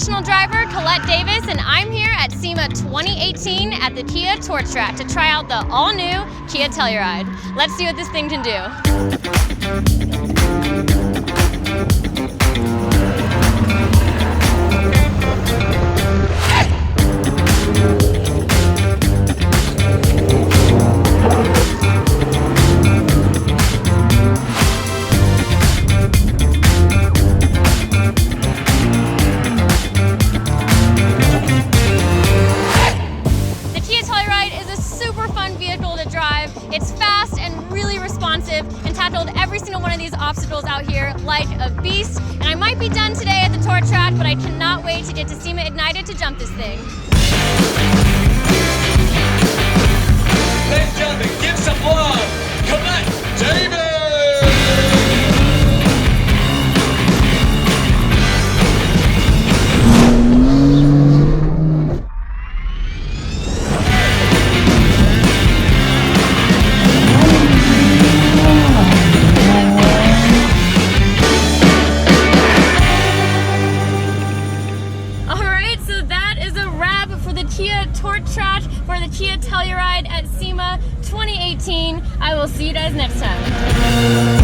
professional driver, Collete Davis, and I'm here at SEMA 2018 at the Kia Torch Track to try out the all-new Kia Telluride. Let's see what this thing can do. Vehicle to drive. It's fast and really responsive and tackled every single one of these obstacles out here like a beast. And I might be done today at the Torch Track, but I cannot wait to get to SEMA Ignited to jump this thing. Ladies and gentlemen, give some love, Collete Davis! Kia Torch Track for the Kia Telluride at SEMA 2018. I will see you guys next time.